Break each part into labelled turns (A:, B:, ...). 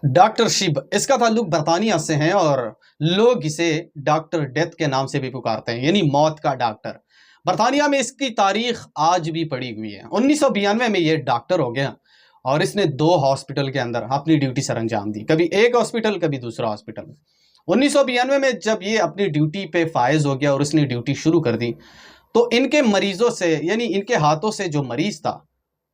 A: Doctor Shiv इसका ताल्लुक बरतानिया से है और लोग इसे डॉक्टर डेथ के नाम से भी पुकारते हैं, यानी मौत का डॉक्टर। बरतानिया में इसकी तारीख आज भी पड़ी हुई है। 1992 में ये डॉक्टर हो गया और इसने 2 हॉस्पिटल के अंदर अपनी ड्यूटी सर अंजाम दी, कभी एक हॉस्पिटल कभी दूसरा हॉस्पिटल। 1992 में जब ये अपनी ड्यूटी पे फायज हो गया और उसने ड्यूटी शुरू कर दी, तो इनके मरीजों से यानी इनके हाथों से जो मरीज था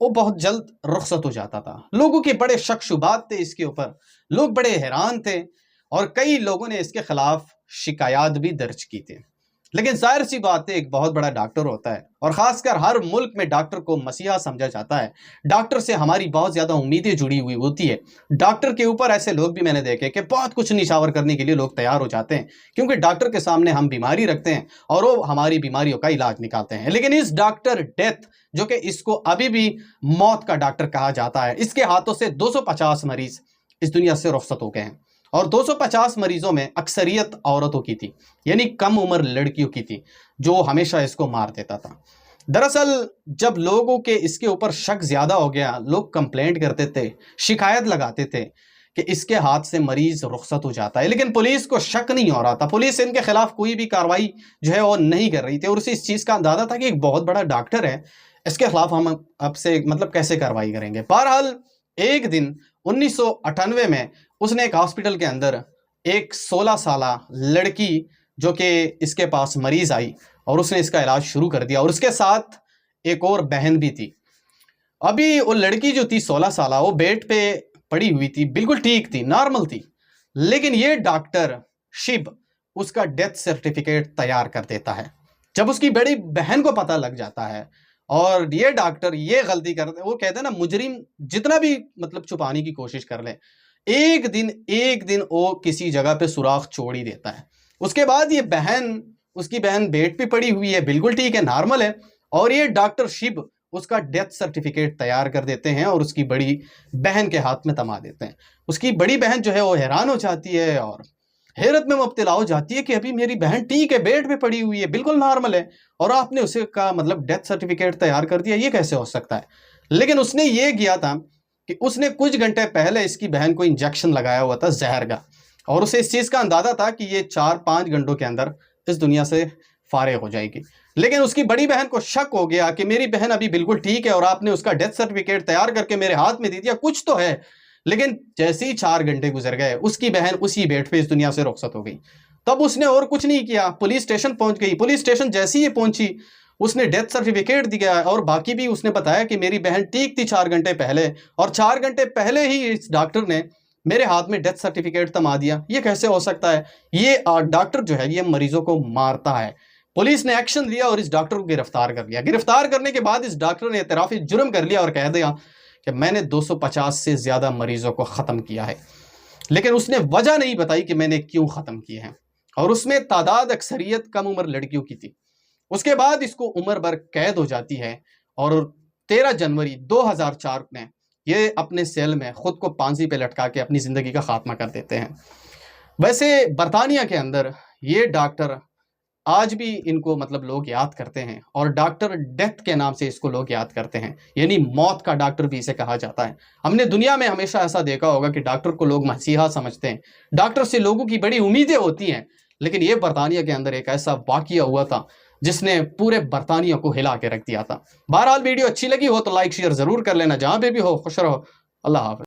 A: वो बहुत जल्द रुखसत हो जाता था। लोगों के बड़े शक शुबात थे इसके ऊपर, लोग बड़े हैरान थे और कई लोगों ने इसके खिलाफ शिकायत भी दर्ज की थी। लेकिन जाहिर सी बात है, एक बहुत बड़ा डॉक्टर होता है और खासकर हर मुल्क में डॉक्टर को मसीहा समझा जाता है। डॉक्टर से हमारी बहुत ज़्यादा उम्मीदें जुड़ी हुई होती है। डॉक्टर के ऊपर ऐसे लोग भी मैंने देखे कि बहुत कुछ निछावर करने के लिए लोग तैयार हो जाते हैं, क्योंकि डॉक्टर के सामने हम बीमारी रखते हैं और वो हमारी बीमारियों का इलाज निकालते हैं। लेकिन इस डॉक्टर डेथ, जो कि इसको अभी भी मौत का डॉक्टर कहा जाता है, इसके हाथों से 250 मरीज इस दुनिया से रुखसत हो गए हैं और 250 मरीजों में अक्सरियत औरतों की थी, यानी कम उम्र लड़कियों की थी, जो हमेशा इसको मार देता था। दरअसल जब लोगों के इसके ऊपर शक ज्यादा हो गया, लोग कंप्लेंट करते थे, शिकायत लगाते थे कि इसके हाथ से मरीज रुखसत हो जाता है, लेकिन पुलिस को शक नहीं हो रहा था। पुलिस इनके खिलाफ कोई भी कार्रवाई जो है वो नहीं कर रही थी और उसे इस चीज का अंदाजा था कि एक बहुत बड़ा डॉक्टर है, इसके खिलाफ हम अब से मतलब कैसे कार्रवाई करेंगे। बहरहाल एक दिन 1998 में उसने एक हॉस्पिटल के अंदर एक 16 साल लड़की जो कि इसके पास मरीज आई और उसने इसका इलाज शुरू कर दिया और उसके साथ एक और बहन भी थी। अभी वो लड़की जो थी 16 साल, वो बेड पे पड़ी हुई थी, बिल्कुल ठीक थी, नॉर्मल थी। लेकिन ये डॉक्टर शिब उसका डेथ सर्टिफिकेट तैयार कर देता है। जब उसकी बड़ी बहन को पता लग जाता है और ये डॉक्टर ये गलती करते, वो कहते हैं ना, मुजरिम जितना भी मतलब छुपाने की कोशिश कर ले, एक दिन वो किसी जगह पे सुराख छोड़ ही देता है। उसके बाद ये उसकी बहन बेड पे पड़ी हुई है, बिल्कुल ठीक है, नॉर्मल है, और ये डॉक्टर शिब उसका डेथ सर्टिफिकेट तैयार कर देते हैं और उसकी बड़ी बहन के हाथ में थमा देते हैं। उसकी बड़ी बहन जो है वो हैरान हो जाती है और हैरत में मुब्तला हो जाती है कि अभी मेरी बहन ठीक है, बेड पे पड़ी हुई है, बिल्कुल नॉर्मल है, और आपने उसे का मतलब डेथ सर्टिफिकेट तैयार कर दिया, ये कैसे हो सकता है। लेकिन उसने ये किया था कि उसने कुछ घंटे पहले इसकी बहन को इंजेक्शन लगाया हुआ था जहर का, और उसे इस चीज़ का अंदाजा था कि ये 4-5 घंटों के अंदर इस दुनिया से फारिग हो जाएगी। लेकिन उसकी बड़ी बहन को शक हो गया कि मेरी बहन अभी बिल्कुल ठीक है और आपने उसका डेथ सर्टिफिकेट तैयार करके मेरे हाथ में दे दिया, कुछ तो है। लेकिन जैसे ही 4 घंटे गुजर गए, उसकी बहन उसी बेड पे इस दुनिया से रुखसत हो गई। तब उसने और कुछ नहीं किया, पुलिस स्टेशन पहुंच गई। पुलिस स्टेशन जैसे ही ये पहुंची, उसने डेथ सर्टिफिकेट दिया और बाकी भी उसने बताया कि मेरी बहन ठीक थी 4 घंटे पहले, और 4 घंटे पहले ही इस डॉक्टर ने मेरे हाथ में डेथ सर्टिफिकेट थमा दिया। ये कैसे हो सकता है। ये डॉक्टर जो है ये मरीजों को मारता है। पुलिस ने एक्शन लिया और इस डॉक्टर को गिरफ्तार कर लिया। गिरफ्तार करने के बाद इस डॉक्टर ने एतराफ़ी जुर्म कर लिया और कह दिया कि मैंने 250 से ज्यादा मरीजों को खत्म किया है। लेकिन उसने वजह नहीं बताई कि मैंने क्यों खत्म किए हैं, और उसमें तादाद अक्सरियत कम उम्र लड़कियों की थी। उसके बाद इसको उम्र भर कैद हो जाती है और 13 जनवरी 2004 में ये अपने सेल में खुद को फांसी पे लटका के अपनी जिंदगी का खात्मा कर देते हैं। वैसे बरतानिया के अंदर ये डॉक्टर आज भी इनको मतलब लोग याद करते हैं और डॉक्टर डेथ के नाम से इसको लोग याद करते हैं, यानी मौत का डॉक्टर भी इसे कहा जाता है। हमने दुनिया में हमेशा ऐसा देखा होगा कि डॉक्टर को लोग मसीहा समझते हैं, डॉक्टर से लोगों की बड़ी उम्मीदें होती हैं। लेकिन ये बरतानिया के अंदर एक ऐसा वाकया हुआ था जिसने पूरे बरतानिया को हिला के रख दिया था। बहरहाल वीडियो अच्छी लगी हो तो लाइक शेयर जरूर कर लेना, जहां पे भी हो खुश रहो। अल्लाह हाफ़िज़।